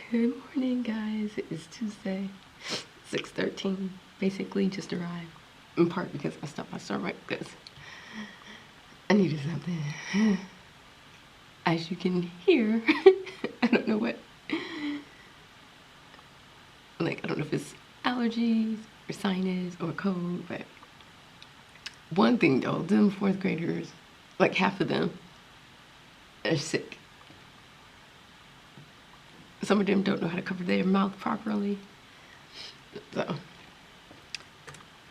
Good morning, guys. It's Tuesday, 6:13. Basically, just arrived. In part because I stopped by Starbucks because I needed something. As you can hear, I don't know what. I don't know if it's allergies or sinus or cold, but one thing though, them fourth graders, like half of them, are sick. Some of them don't know how to cover their mouth properly. So,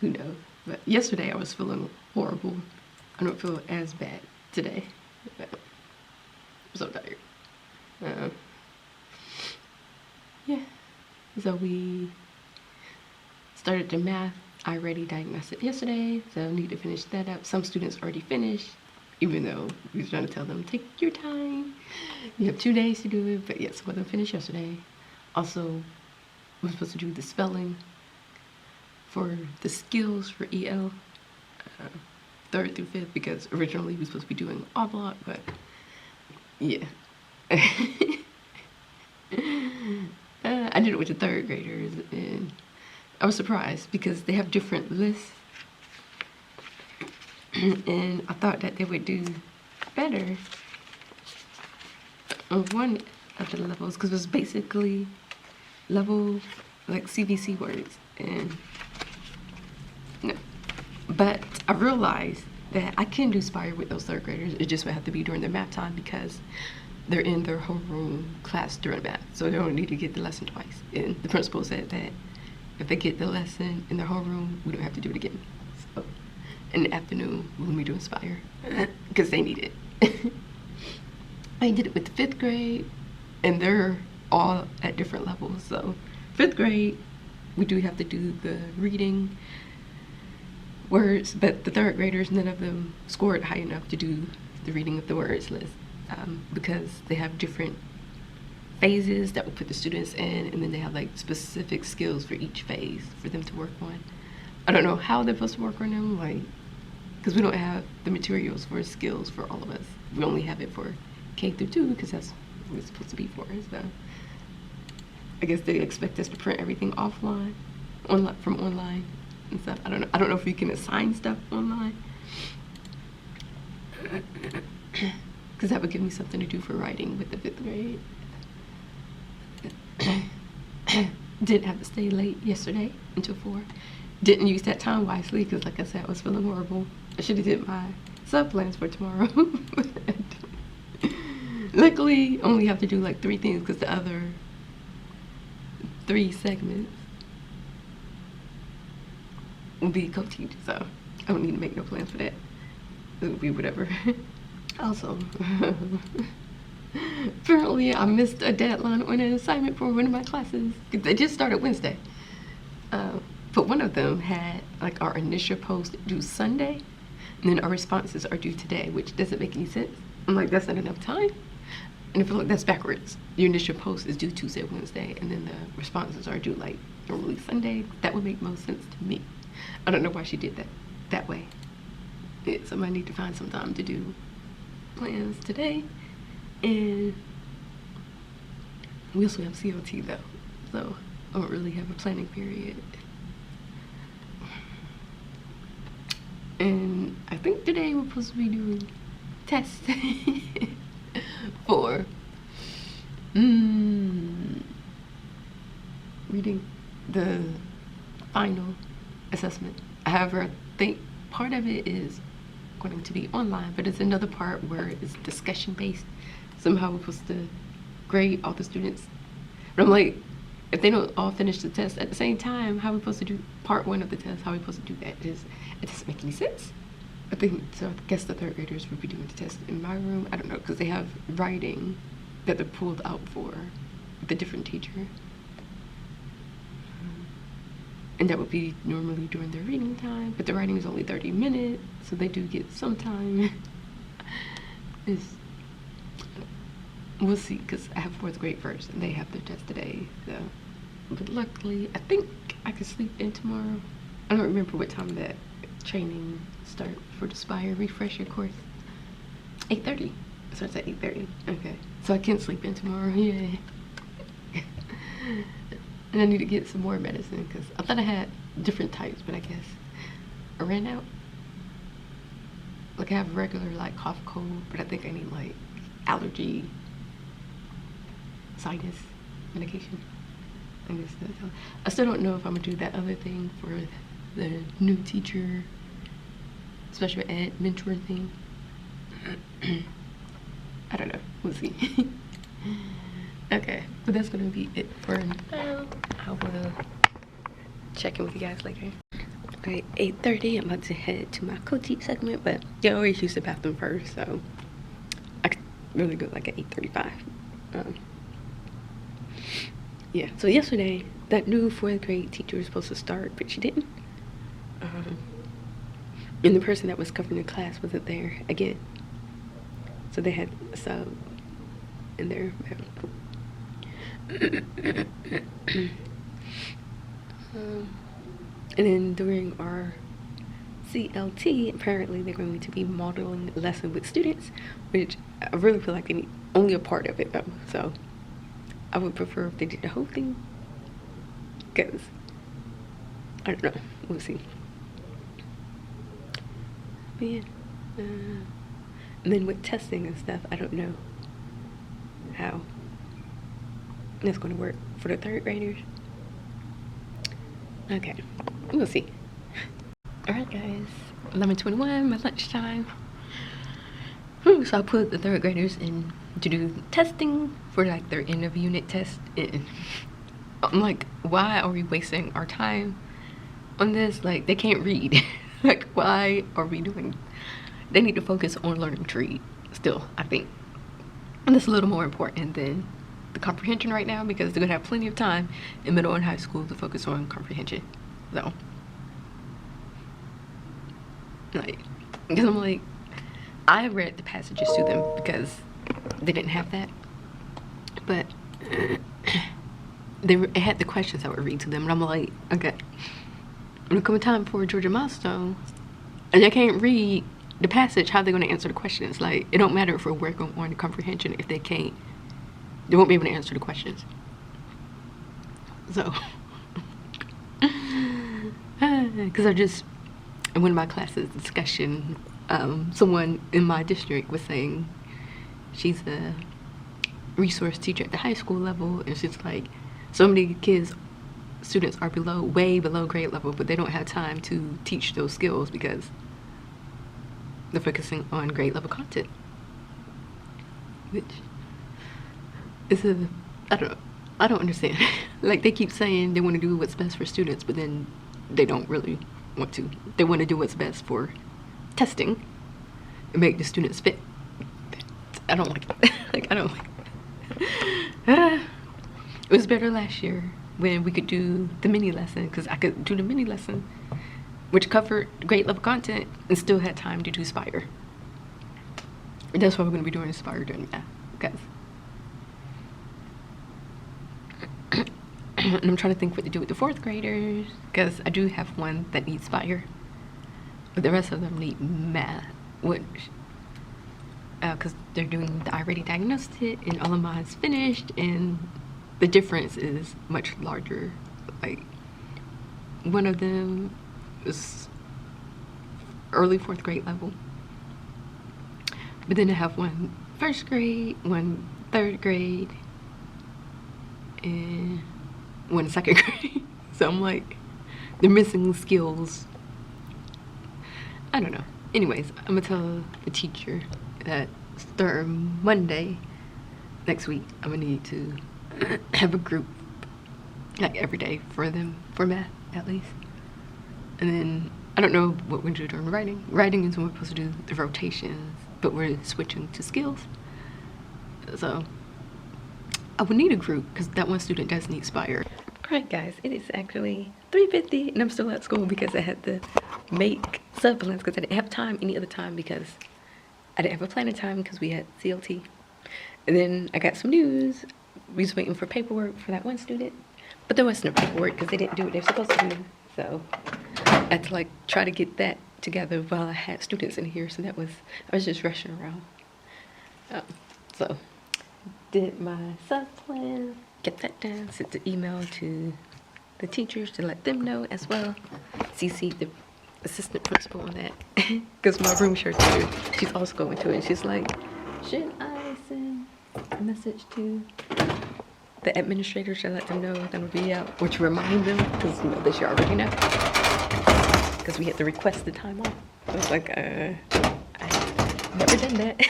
who knows? But yesterday I was feeling horrible. I don't feel as bad today. But I'm so tired. Yeah. So we started the math. I already diagnosed it yesterday, so I need to finish that up. Some students already finished, even though we were trying to tell them, take your time. You have 2 days to do it, but yes, some of them finished yesterday. Also, we're supposed to do the spelling for the skills for EL, 3rd through 5th, because originally we were supposed to be doing all block, but yeah. I did it with the 3rd graders, and I was surprised because they have different lists, and I thought that they would do better on one of the levels because it was basically level like CVC words, and no. But I realized that I can do Spire with those 3rd graders. It just would have to be during their math time because they're in their homeroom class during math, so they don't need to get the lesson twice. And the principal said that if they get the lesson in their homeroom, we don't have to do it again. So in the afternoon, we'll be doing Spire because they need it. I did it with the 5th grade, and they're all at different levels. So 5th grade, we do have to do the reading words, but the 3rd graders, none of them scored high enough to do the reading of the words list. Because they have different phases that will put the students in, and then they have like specific skills for each phase for them to work on. I don't know how they're supposed to work on them, like, because we don't have the materials for skills for all of us. We only have it for K through 2 because that's what it's supposed to be for. So I guess they expect us to print everything offline, from online and stuff. I don't know if you can assign stuff online. Because that would give me something to do for writing with the 5th grade. Didn't have to stay late yesterday until 4. Didn't use that time wisely because, like I said, I was feeling horrible. I should have did my sub plans for tomorrow. Luckily, only have to do like 3 things because the other 3 segments will be co-teach, so I don't need to make no plans for that. It will be whatever. Also, apparently I missed a deadline on an assignment for one of my classes. They just started Wednesday. But one of them had like our initial post due Sunday, and then our responses are due today, which doesn't make any sense. I'm like, that's not enough time. And I feel like that's backwards. Your initial post is due Tuesday, Wednesday, and then the responses are due like normally Sunday. That would make most sense to me. I don't know why she did that way. So I need to find some time to do plans today, and we also have COT though, so I don't really have a planning period. And I think today we're supposed to be doing tests for reading the final assessment. However, I think part of it is going to be online, but it's another part where it's discussion based. Somehow we're supposed to grade all the students, but I'm like, if they don't all finish the test at the same time, how are we supposed to do part 1 of the test? How are we supposed to do that? It doesn't make any sense. I think so. I guess the 3rd graders would be doing the test in my room. I don't know, because they have writing that they're pulled out for the different teacher. And that would be normally during their reading time, but the writing is only 30 minutes, so they do get some time. We'll see, because I have 4th grade first, and they have their test today. So, but luckily, I think I can sleep in tomorrow. I don't remember what time that training start for the Spire refresher course. 8:30. It starts at 8:30. Okay, so I can sleep in tomorrow. Yeah. And I need to get some more medicine because I thought I had different types, but I guess I ran out. Like I have regular like cough, cold, but I think I need like allergy, sinus medication. I guess that's all. I still don't know if I'm gonna do that other thing for the new teacher, special ed mentor thing. I don't know. We'll see. Okay, but that's gonna be it for now. I will check in with you guys later. Okay, 8:30. I'm about to head to my co-teach segment, but I always use the bathroom first, so I could really go like at 8:35. Yeah. So yesterday, that new 4th grade teacher was supposed to start, but she didn't. And the person that was covering the class wasn't there again, so they had a sub in there. And then during our CLT, apparently they're going to be modeling a lesson with students, which I really feel like they need only a part of it though. So I would prefer if they did the whole thing, because I don't know, we'll see. But yeah, and then with testing and stuff, I don't know how that's going to work for the 3rd graders. Okay, we'll see. Alright guys, 11:21, my lunchtime. So I put the 3rd graders in to do testing for like their end of unit test. And I'm like, why are we wasting our time on this? Like, they can't read. Like, why are we doing? They need to focus on learning to read still, I think. And that's a little more important than the comprehension right now, because they're gonna have plenty of time in middle and high school to focus on comprehension. So, like, because I'm like, I read the passages to them because they didn't have that, but it had the questions I would read to them, and I'm like, okay, when it comes time for Georgia Milestone, and they can't read the passage, how are they going to answer the questions? Like, it don't matter if we're working on the comprehension if they can't. They won't be able to answer the questions. So, because in one of my classes discussion, someone in my district was saying she's a resource teacher at the high school level, and she's like, so many students are way below grade level, but they don't have time to teach those skills because they're focusing on grade level content, which is I don't understand. Like, they keep saying they want to do what's best for students, but then they don't really want to. They want to do what's best for testing and make the students fit. I don't like it. Like, I don't like it. It was better last year when we could do the mini lesson, because I could do the mini lesson, which covered grade level content, and still had time to do Spire. And that's what we're going to be doing, Spire during math, guys. And I'm trying to think what to do with the 4th graders, because I do have one that needs Spire, but the rest of them need math, which because they're doing the iReady diagnostic, and all of mine's finished, and the difference is much larger. Like, one of them is early 4th grade level, but then I have one 1st grade, one 3rd grade, and one 2nd grade. So I'm like, they're missing skills. I don't know. Anyways, I'm gonna tell the teacher that starting Monday next week, I'm gonna need to have a group like every day for them, for math at least. And then I don't know what we're gonna do during writing. Writing is when we're supposed to do the rotations, but we're switching to skills. So I would need a group because that one student does need Spire. Alright guys, it is actually 3:50 and I'm still at school because I had to make sub plans because I didn't have time any other time, because I didn't have a planning time because we had CLT. And then I got some news. We was waiting for paperwork for that one student, but there was no paperwork because they didn't do what they're supposed to do. So I had to like try to get that together while I had students in here. So I was just rushing around. So did my sub plan, get that done, send the email to the teachers to let them know as well. CC the assistant principal on that, because my room share teacher, she's also going to it, and she's like, should I send a message to the administrators to let them know that will be out, or to remind them, because you know they should already know, because we had to request the time off. I was like, I've never done that.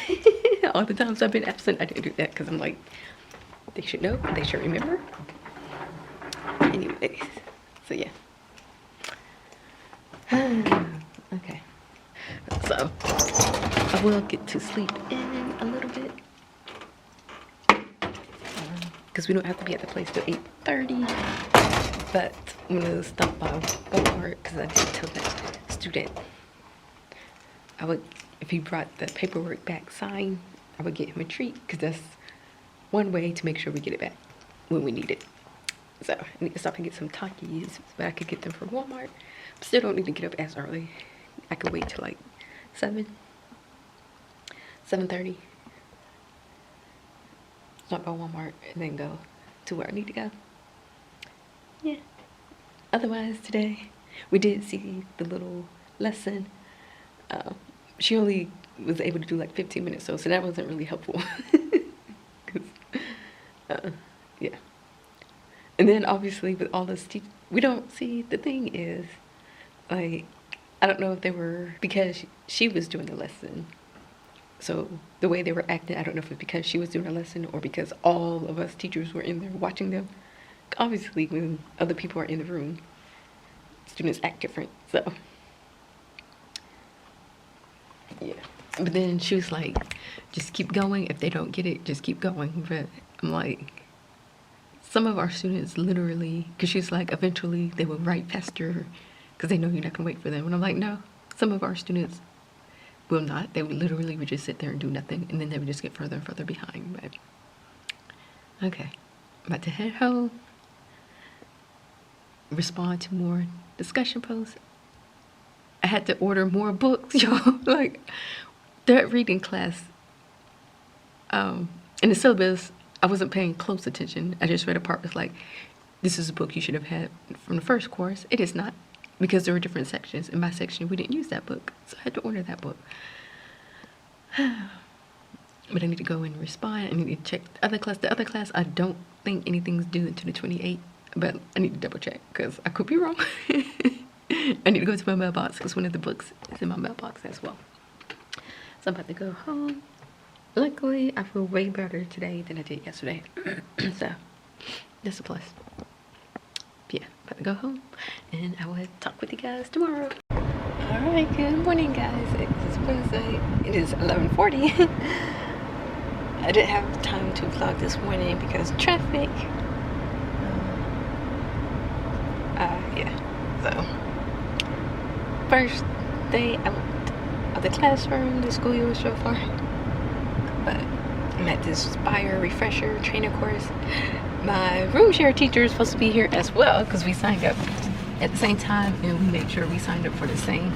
All the times I've been absent, I didn't do that, because I'm like, they should know, they should remember. Anyways, so yeah. Okay, so I will get to sleep in a little bit, because we don't have to be at the place till 8:30, but I'm gonna stop by Walmart, because I did tell that student I would, if he brought the paperwork back signed, I would get him a treat, because that's one way to make sure we get it back when we need it. So I need to stop and get some Takis, but I could get them from Walmart. Still don't need to get up as early. I could wait till like 7:30. Stop by Walmart and then go to where I need to go. Yeah. Otherwise, today we did see the little lesson. She only was able to do like 15 minutes, so that wasn't really helpful. Yeah. And then obviously with all this, we don't see, the thing is, like, I don't know if they were, because she was doing the lesson, so the way they were acting, I don't know if it's because she was doing a lesson or because all of us teachers were in there watching them. Obviously when other people are in the room, students act different, so yeah. But then she was like, just keep going, if they don't get it, just keep going. But I'm like, some of our students literally, because she's like, eventually they will write faster because they know you're not going to wait for them. And I'm like, no, some of our students will not. They would literally would just sit there and do nothing, and then they would just get further and further behind. But okay, I'm about to head home, respond to more discussion posts. I had to order more books, y'all. Like, that reading class, in the syllabus, I wasn't paying close attention. I just read a part was like, this is a book you should have had from the first course. It is not, because there were different sections. In my section, we didn't use that book, so I had to order that book. But I need to go and respond. I need to check the other class. The other class, I don't think anything's due until the 28th, but I need to double check, because I could be wrong. I need to go to my mailbox, because one of the books is in my mailbox as well. So I'm about to go home. Luckily, I feel way better today than I did yesterday. So, that's a plus. But yeah, about to go home, and I will talk with you guys tomorrow. Alright, good morning guys. It's Wednesday. It is 11:40. I didn't have time to vlog this morning because of traffic. Yeah, so first day out of the classroom. The school year was so far, but I'm at this Spire refresher training course. My room share teacher is supposed to be here as well, because we signed up at the same time, and we made sure we signed up for the same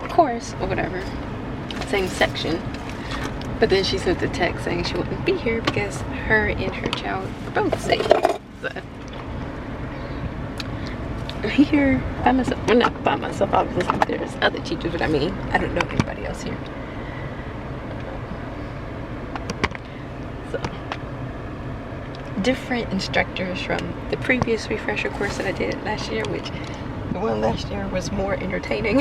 course or whatever, same section. But then she sent a text saying she wouldn't be here because her and her child were both sick. So I'm here by myself. Well, not by myself, obviously there's other teachers, but I mean, I don't know anybody else here. So different instructors from the previous refresher course that I did last year, which the one last year was more entertaining.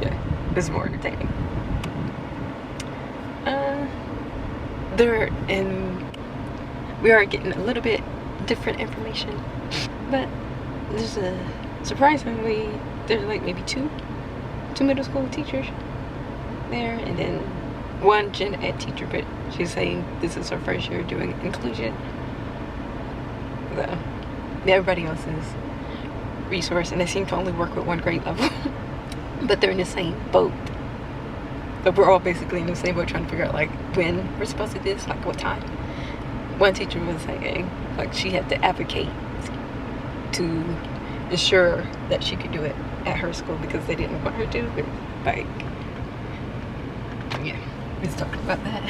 Yeah, it was more entertaining. We are getting a little bit different information, but there's surprisingly, there's like maybe two middle school teachers there, and then one gen ed teacher, but she's saying this is her first year doing inclusion. So everybody else is resource, and they seem to only work with one grade level. But they're in the same boat. But we're all basically in the same boat, trying to figure out like when we're supposed to do this, like what time. One teacher was saying like she had to advocate to ensure that she could do it at her school because they didn't want her to. But, like, yeah, we was talking about that.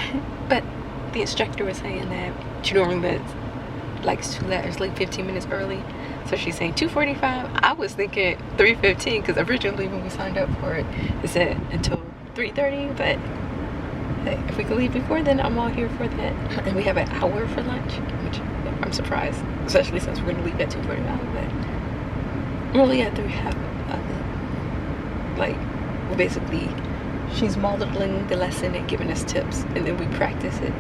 But the instructor was saying that she normally likes to let us leave 15 minutes early. So she's saying 2:45. I was thinking 3:15 because originally when we signed up for it, it said until 3:30. But hey, if we could leave before then, I'm all here for that. And we have an hour for lunch, which I'm surprised, especially since we're going to leave at 2:45. But really, after we have like, well, basically, she's modeling the lesson and giving us tips, and then we practice it.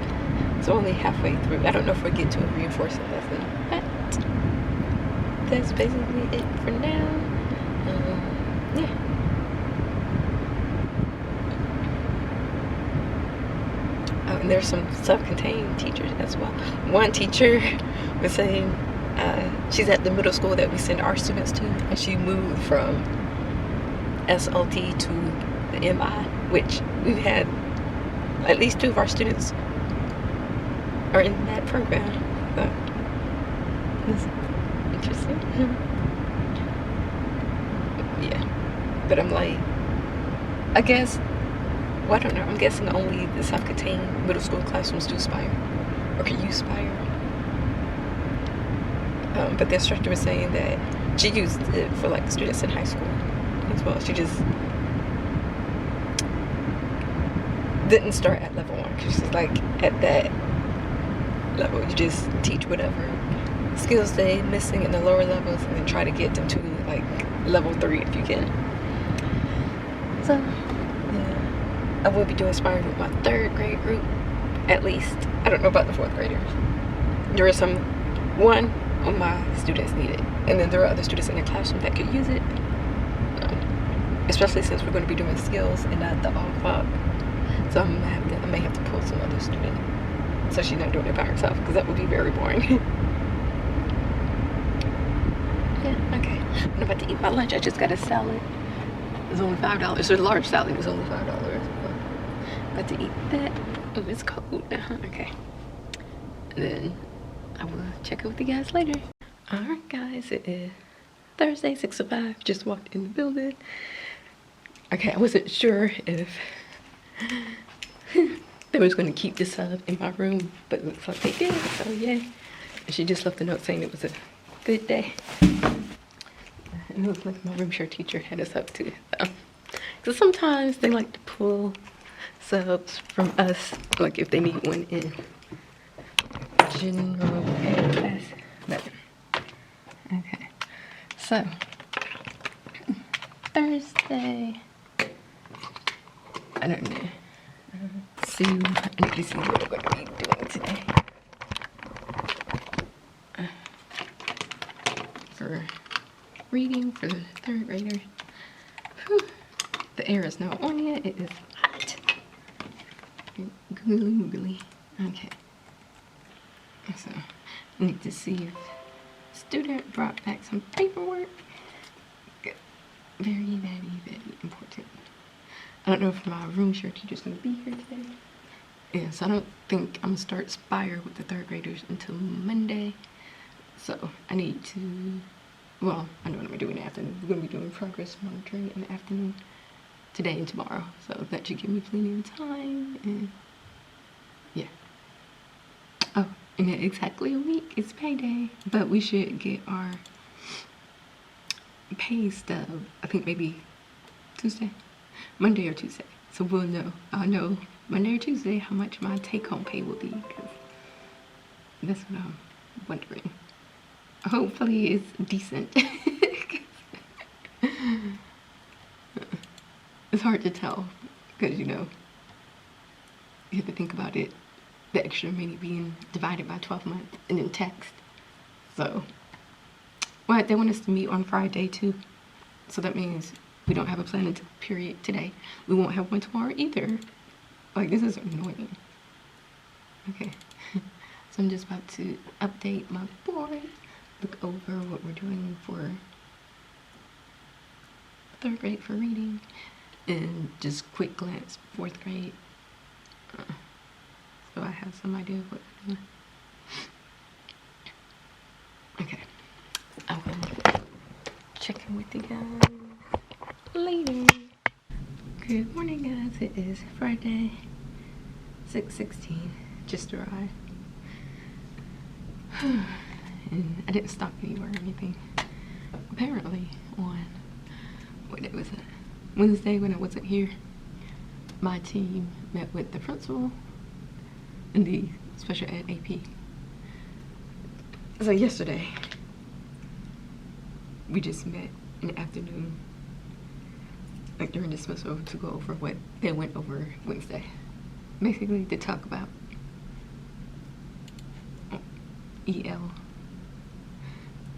So only halfway through. I don't know if we get to a reinforcement lesson, but that's basically it for now. Yeah. Oh, and there's some self-contained teachers as well. One teacher was saying she's at the middle school that we send our students to, and she moved from SLT to the MI, which we've had at least 2 of our students are in that program. So it's interesting. Yeah, but I'm like, I guess, well, I don't know, I'm guessing only the self-contained middle school classrooms do Spire or can use Spire. But the instructor was saying that she used it for like students in high school as well. She just didn't start at level 1 because she's like, at that level you just teach whatever skills they missing in the lower levels and then try to get them to like level 3 if you can. So yeah, I will be doing Spire with my 3rd grade group at least. I don't know about the 4th graders. There is one of my students need it, and then there are other students in the classroom that could use it, especially since we're going to be doing skills and not the all club. So I may have to pull some other student so she's not doing it by herself, because that would be very boring. Yeah, okay. I'm about to eat my lunch. I just got a salad. It was only $5. So the large salad was only $5. About to eat that. Oh, it's cold. Okay. And then I will check in with you guys later. Alright guys, it is Thursday, 6:05. Just walked in the building. Okay, I wasn't sure if they was going to keep this up in my room, but it looks like they did, so yay. And she just left a note saying it was a good day. And it looks like my room share teacher had us up too. Because sometimes they like to pull subs from us, like if they need one in general ed class. But okay, so Thursday, I don't know. I need to see what we're going to be doing today. For reading for the 3rd graders. Whew. The air is not on yet. It is hot. Googly moogly. Okay. So I need to see if student brought back some paperwork. Very, very, very important. I don't know if my room share teacher's gonna be here today. Yeah, so I don't think I'm gonna start Spire with the 3rd graders until Monday. So I need to, well, I know what I'm gonna do in the afternoon. We're gonna be doing progress monitoring in the afternoon today and tomorrow. So that should give me plenty of time. And yeah. Oh, in exactly a week, it's payday. But we should get our pay stub, I think maybe Tuesday. Monday or Tuesday. So we'll know. I'll know Monday or Tuesday how much my take-home pay will be, because that's what I'm wondering. Hopefully it's decent. It's hard to tell, because you know, you have to think about it, the extra money being divided by 12 months and then taxed. So, well, they want us to meet on Friday too. So that means we don't have a planning period today. We won't have one tomorrow either. Like, this is annoying. Okay. So I'm just about to update my board, look over what we're doing for 3rd grade for reading, and just quick glance 4th grade. So I have some idea of what we're doing. Okay. I will check in with you guys later. Good morning guys, it is Friday, 6:16. just dry. And I didn't stop anywhere or anything. Apparently on, what day was it? Wednesday when I wasn't here, my team met with the principal and the special ed AP. So yesterday, we just met in the afternoon, like during dismissal, to go over what they went over Wednesday. Basically to talk about EL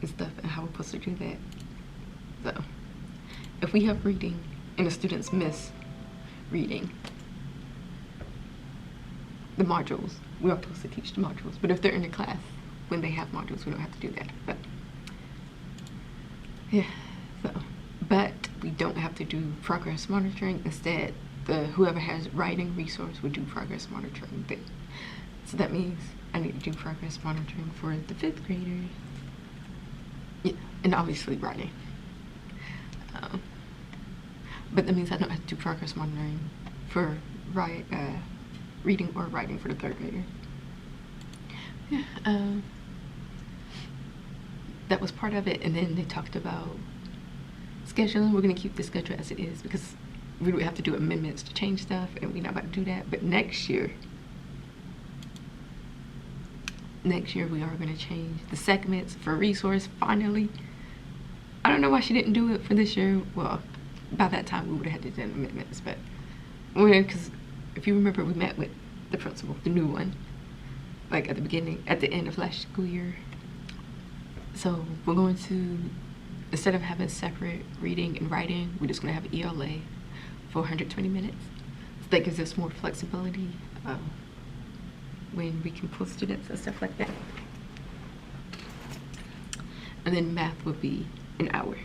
and stuff and how we're supposed to do that. So if we have reading and the students miss reading the modules, we are supposed to teach the modules. But if they're in the class when they have modules, we don't have to do that. But yeah, so but we don't have to do progress monitoring. Instead, whoever has writing resource would do progress monitoring thing. So that means I need to do progress monitoring for the 5th graders. Yeah, and obviously writing. But that means I don't have to do progress monitoring for reading or writing for the 3rd grader. Yeah, that was part of it. And then they talked about scheduling. We're gonna keep the schedule as it is because we would have to do amendments to change stuff, and we're not about to do that. But next year we are going to change the segments for resource finally. I don't know why she didn't do it for this year. Well, by that time we would have had to do amendments, but because if you remember, we met with the principal, the new one, like at the end of last school year. So we're going to, instead of having separate reading and writing, we're just going to have ELA for 120 minutes. So that gives us more flexibility when we can pull students and stuff like that. And then math will be an hour,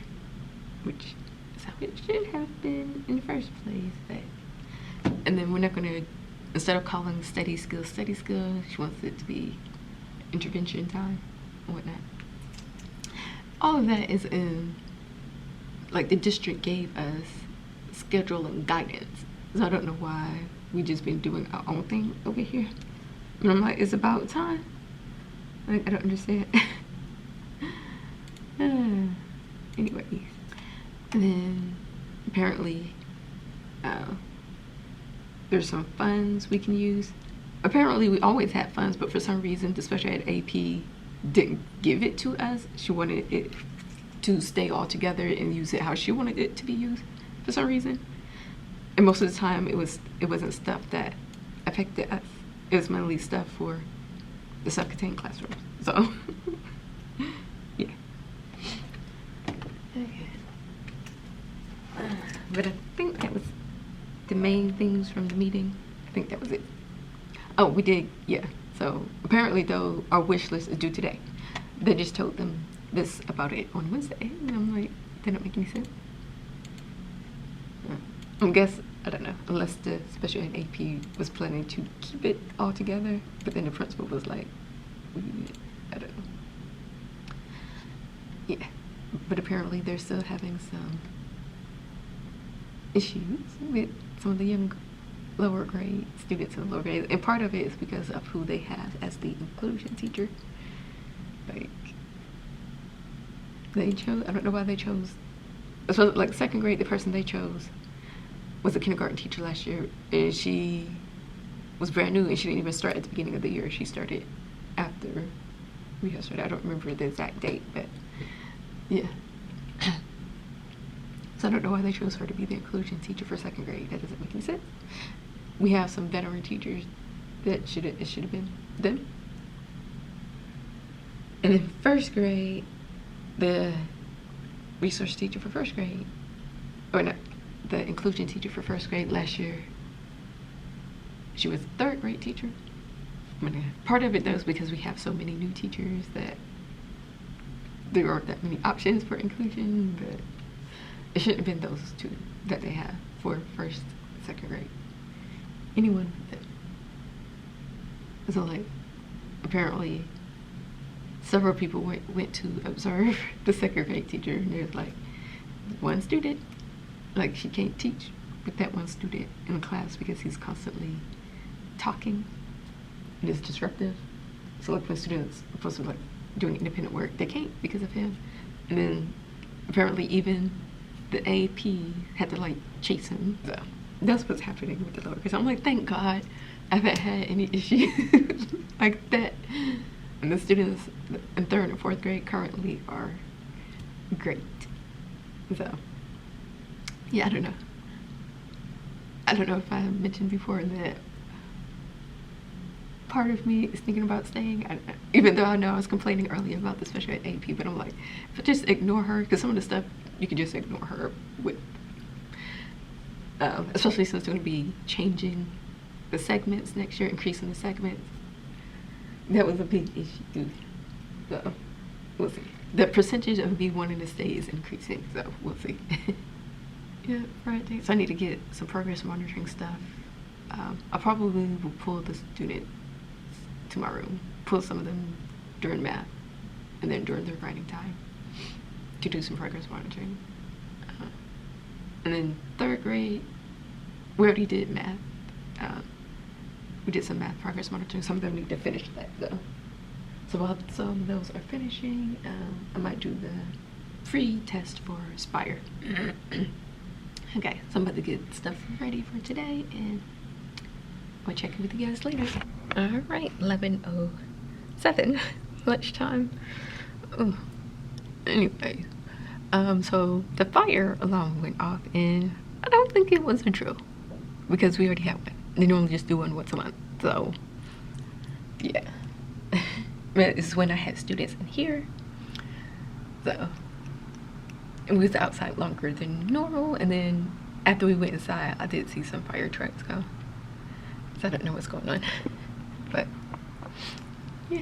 which is how it should have been in the first place. But, and then we're not going to, instead of calling study skills, she wants it to be intervention time and whatnot. All of that is in, like, the district gave us schedule and guidance. So I don't know why we just been doing our own thing over here. And I'm like, it's about time. Like, I don't understand. Anyways, and then apparently there's some funds we can use. Apparently we always had funds, but for some reason the special ed AP didn't give it to us. She wanted it to stay all together and use it how she wanted it to be used for some reason. And most of the time it wasn't stuff that affected us. It was mainly stuff for the self-contained classrooms. So yeah. Okay. But I think that was the main things from the meeting. I think that was it. Oh, we did, yeah. So apparently though, our wish list is due today. They just told them this about it on Wednesday. And I'm like, that don't make any sense. I guess, I don't know, unless the special ed AP was planning to keep it all together, but then the principal was like, I don't know. Yeah, but apparently they're still having some issues with some of the lower grade students in the lower grades, and part of it is because of who they have as the inclusion teacher. Like, they chose, I don't know why they chose, so like 2nd grade, the person they chose was a kindergarten teacher last year, and she was brand new, and she didn't even start at the beginning of the year. She started after we had started. I don't remember the exact date, but yeah. So I don't know why they chose her to be the inclusion teacher for 2nd grade. That doesn't make any sense. We have some veteran teachers that it should have been them. And then 1st grade, the resource teacher for 1st grade, or not, the inclusion teacher for 1st grade last year, she was a 3rd grade teacher. I mean, part of it though is because we have so many new teachers that there aren't that many options for inclusion, but it shouldn't have been those two that they have for 1st, 2nd grade. Anyone with it. So like, apparently several people went to observe the 2nd grade teacher, and there's like one student, like she can't teach with that one student in class because he's constantly talking it is disruptive. So like when students are supposed to be like doing independent work, they can't because of him. And then apparently even the AP had to like chase him. So that's what's happening with the lower grades. I'm like, thank God I haven't had any issues like that. And the students in 3rd and 4th grade currently are great. So yeah, I don't know. I don't know if I mentioned before that part of me is thinking about staying, even though I know I was complaining earlier about the special ed AP, but I'm like, if I just ignore her, because some of the stuff you can just ignore her with, especially since it's going to be changing the segments next year, increasing the segments. That was a big issue. So we'll see. The percentage of me wanting to stay is increasing, so we'll see. Yeah, Friday. So I need to get some progress monitoring stuff. I probably will pull the students to my room, pull some of them during math, and then during their writing time to do some progress monitoring. And then 3rd grade, we already did math. We did some math progress monitoring. Some of them need to finish that though. So while some of those are finishing, I might do the free test for Spire. Okay, so I'm about to get stuff ready for today, and I'll check in with you guys later. All right, 11:07, lunchtime. Oh, anyway, so the fire alarm went off, and I don't think it was a drill because we already have one. They normally just do one once a month, so yeah. But this is when I had students in here, so we was outside longer than normal, and then after we went inside, I did see some fire trucks go. So I don't know what's going on, but yeah.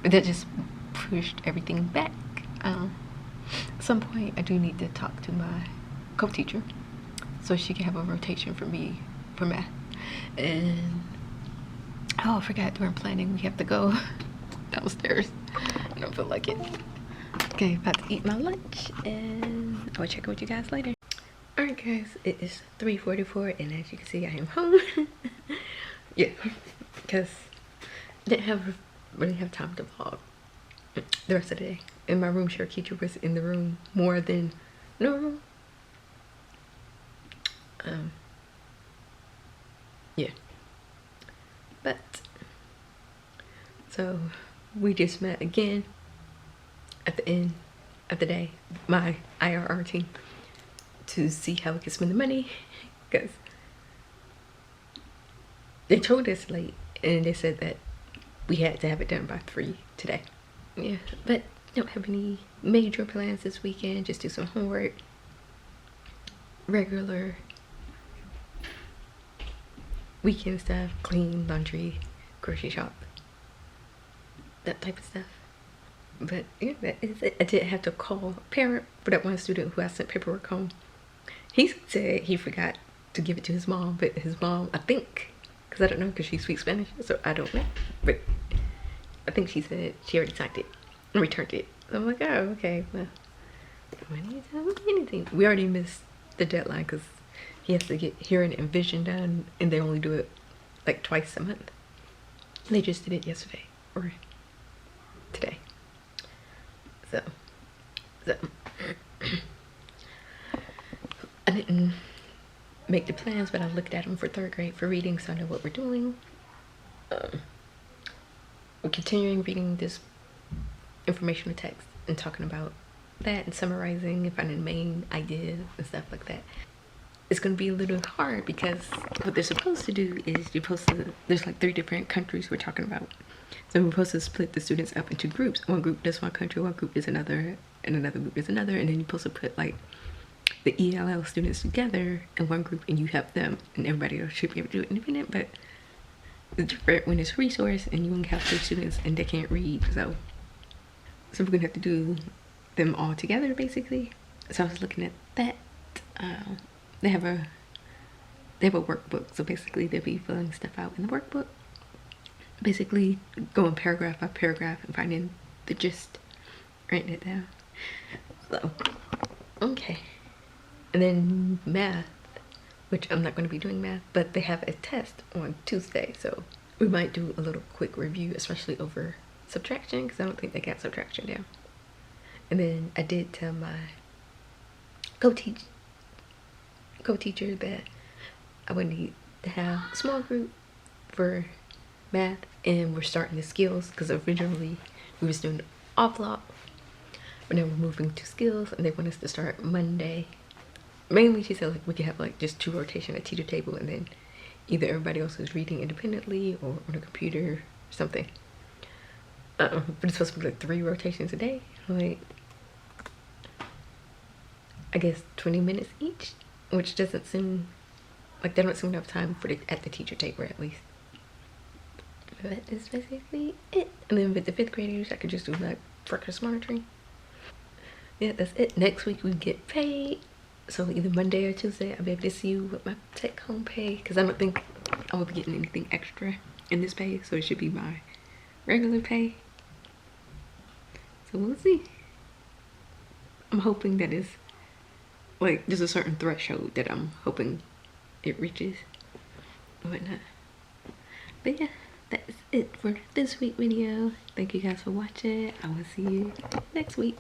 But that just pushed everything back. At some point, I do need to talk to my co-teacher so she can have a rotation for me for math. And oh, I forgot during planning we have to go downstairs. I don't feel like it. Okay, about to eat my lunch, and I'll check in with you guys later. Alright guys, it is 3:44, and as you can see I am home. Yeah, because I didn't really have time to vlog the rest of the day, and my room share teacher was in the room more than normal. Yeah, but so we just met again at the end of the day, my IRR team, to see how we can spend the money, because they told us late and they said that we had to have it done by 3 today. Yeah, but don't have any major plans this weekend, just do some homework, regular weekend stuff, clean, laundry, grocery shop, that type of stuff. But yeah, that is it. I did have to call a parent for that one student who I sent paperwork home. He said he forgot to give it to his mom, but his mom, I think, because I don't know, because she speaks Spanish, so I don't know, but I think she said she already signed it and returned it. So I'm like, oh, okay, well, anything. We already missed the deadline because he has to get hearing and vision done, and they only do it like twice a month. They just did it yesterday or today. So I didn't make the plans, but I looked at them for 3rd grade for reading, so I know what we're doing. We're continuing reading this informational text and talking about that and summarizing and finding main ideas and stuff like that. It's going to be a little hard because what they're supposed to do is there's like 3 different countries we're talking about. So we're supposed to split the students up into groups. One group does one country, one group is another, and another group is another, and then you're supposed to put like the ELL students together in one group, and you help them, and everybody else should be able to do it independent. But it's different when it's resource and you only have 3 students and they can't read, so we're gonna have to do them all together basically. So I was looking at that. They have a workbook, so basically they'll be filling stuff out in the workbook, basically going paragraph by paragraph and finding the gist, writing it down. So okay. And then math, which I'm not going to be doing math, but they have a test on Tuesday, so we might do a little quick review, especially over subtraction, because I don't think they got subtraction down. And then I did tell my co-teacher that I would need to have a small group for math, and we're starting the skills, because originally we was doing off block, but then we're moving to skills, and they want us to start Monday. Mainly she said like we could have like just 2 rotation at teacher table, and then either everybody else is reading independently or on a computer or something. But it's supposed to be like 3 rotations a day, like I guess 20 minutes each, which doesn't seem like they don't seem to have time for at the teacher table at least. That is basically it. And then with the 5th graders, I could just do like breakfast monitoring. Yeah, that's it. Next week we get paid, so either Monday or Tuesday I'll be able to see you with my take-home pay, because I don't think I will be getting anything extra in this pay, so it should be my regular pay. So we'll see. I'm hoping that it's like there's a certain threshold that I'm hoping it reaches or whatnot. But yeah, that's it for this week video. Thank you guys for watching. I will see you next week.